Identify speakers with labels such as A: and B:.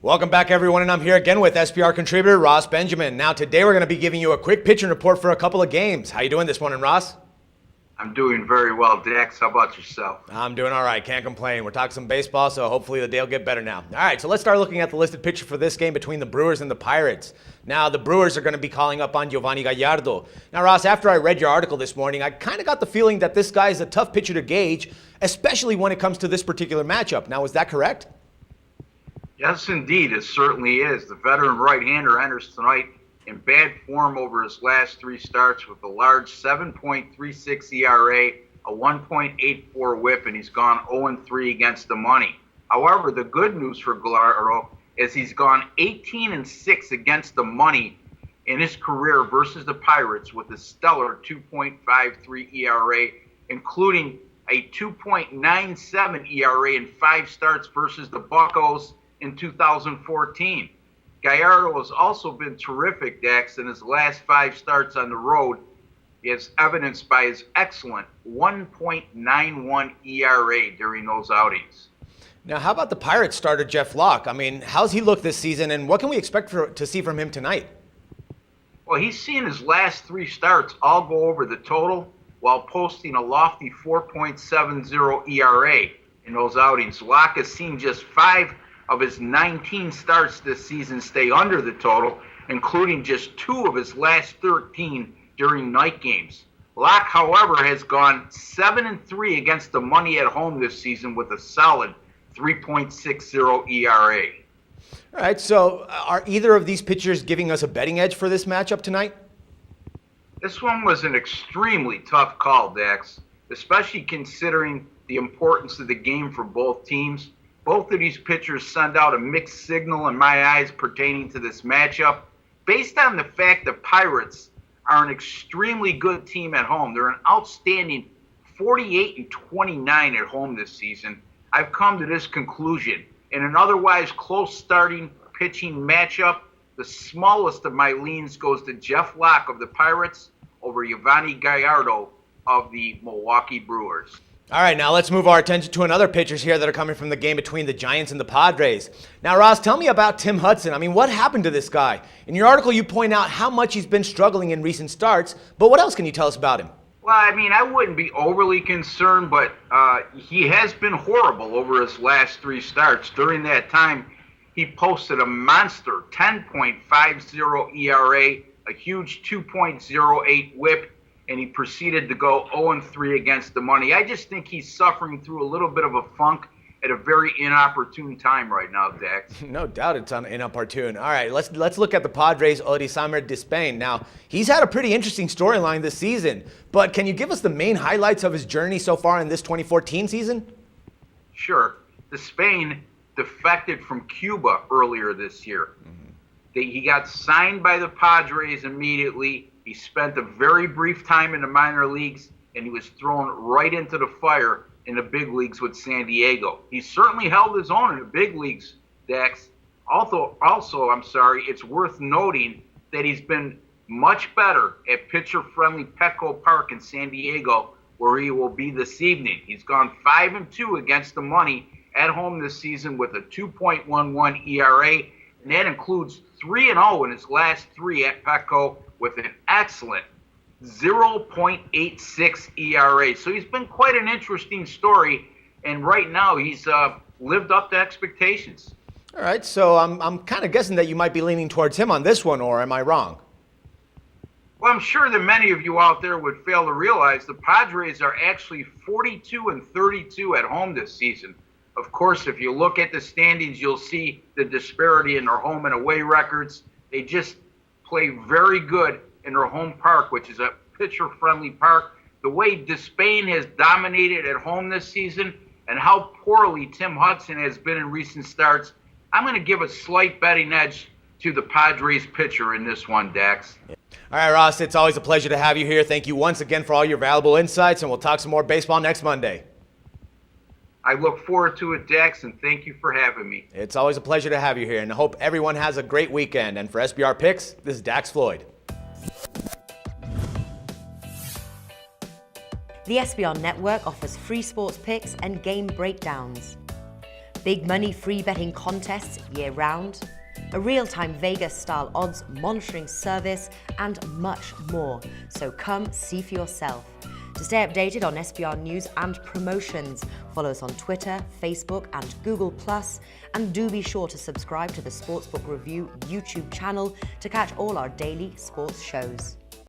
A: Welcome back, everyone, and I'm here again with SPR contributor Ross Benjamin. Now, today we're going to be giving you a quick pitching report for a couple of games. How you doing this morning, Ross?
B: I'm doing very well, Dax. How about yourself?
A: I'm doing all right. Can't complain. We're talking some baseball, so hopefully the day will get better now. All right, so let's start looking at the listed pitcher for this game between the Brewers and the Pirates. Now, the Brewers are going to be calling up on Giovanni Gallardo. Now, Ross, after I read your article this morning, I kind of got the feeling that this guy is a tough pitcher to gauge, especially when it comes to this particular matchup. Now, is that correct?
B: Yes, indeed. It certainly is. The veteran right-hander enters tonight in bad form over his last three starts with a large 7.36 ERA, a 1.84 whip, and he's gone 0-3 against the money. However, the good news for Gallardo is he's gone 18-6 against the money in his career versus the Pirates with a stellar 2.53 ERA, including a 2.97 ERA in 5 starts versus the Buccos in 2014. Gallardo has also been terrific, Dax, in his last 5 starts on the road, as evidenced by his excellent 1.91 ERA during those outings.
A: Now, how about the Pirates starter Jeff Locke? I mean, how's he look this season, and what can we expect to see from him tonight?
B: Well, he's seen his last 3 starts all go over the total while posting a lofty 4.70 ERA in those outings. Locke has seen just 5 of his 19 starts this season stay under the total, including just 2 of his last 13 during night games. Locke, however, has gone 7-3 against the money at home this season with a solid 3.60 ERA.
A: All right, so are either of these pitchers giving us a betting edge for this matchup tonight?
B: This one was an extremely tough call, Dax, especially considering the importance of the game for both teams. Both of these pitchers send out a mixed signal in my eyes pertaining to this matchup. Based on the fact that Pirates are an extremely good team at home, they're an outstanding 48-29 at home this season, I've come to this conclusion. In an otherwise close starting pitching matchup, the smallest of my leans goes to Jeff Locke of the Pirates over Giovanni Gallardo of the Milwaukee Brewers.
A: All right, now let's move our attention to another pitchers here that are coming from the game between the Giants and the Padres. Now, Ross, tell me about Tim Hudson. I mean, what happened to this guy? In your article, you point out how much he's been struggling in recent starts, but what else can you tell us about him?
B: Well, I mean, I wouldn't be overly concerned, but he has been horrible over his last 3 starts. During that time, he posted a monster 10.50 ERA, a huge 2.08 whip, and he proceeded to go 0-3 against the money. I just think he's suffering through a little bit of a funk at a very inopportune time right now, Dax.
A: No doubt it's inopportune. All right, let's look at the Padres' Orisamer Despain. Now, he's had a pretty interesting storyline this season, but can you give us the main highlights of his journey so far in this 2014 season?
B: Sure. Despain defected from Cuba earlier this year. He got signed by the Padres immediately. He spent a very brief time in the minor leagues, and he was thrown right into the fire in the big leagues with San Diego. He certainly held his own in the big leagues, Dax. Also, it's worth noting that he's been much better at pitcher-friendly Petco Park in San Diego, where he will be this evening. He's gone 5-2 against the money at home this season with a 2.11 ERA, and that includes 3-0 in his last 3 at Petco with an excellent 0.86 ERA. So he's been quite an interesting story, and right now he's lived up to expectations.
A: All right, so I'm kind of guessing that you might be leaning towards him on this one, or am I wrong?
B: Well, I'm sure that many of you out there would fail to realize the Padres are actually 42-32 at home this season. Of course, if you look at the standings, you'll see the disparity in their home and away records. They just play very good in their home park, which is a pitcher-friendly park. The way Despain has dominated at home this season and how poorly Tim Hudson has been in recent starts, I'm going to give a slight betting edge to the Padres pitcher in this one, Dax.
A: All right, Ross, it's always a pleasure to have you here. Thank you once again for all your valuable insights, and we'll talk some more baseball next Monday.
B: I look forward to it, Dax, and thank you for having me.
A: It's always a pleasure to have you here, and I hope everyone has a great weekend. And for SBR Picks, this is Dax Floyd.
C: The SBR Network offers free sports picks and game breakdowns. Big money free betting contests year-round, a real-time Vegas-style odds monitoring service, and much more. So come see for yourself. To stay updated on SBR news and promotions, follow us on Twitter, Facebook, and Google+, and do be sure to subscribe to the Sportsbook Review YouTube channel to catch all our daily sports shows.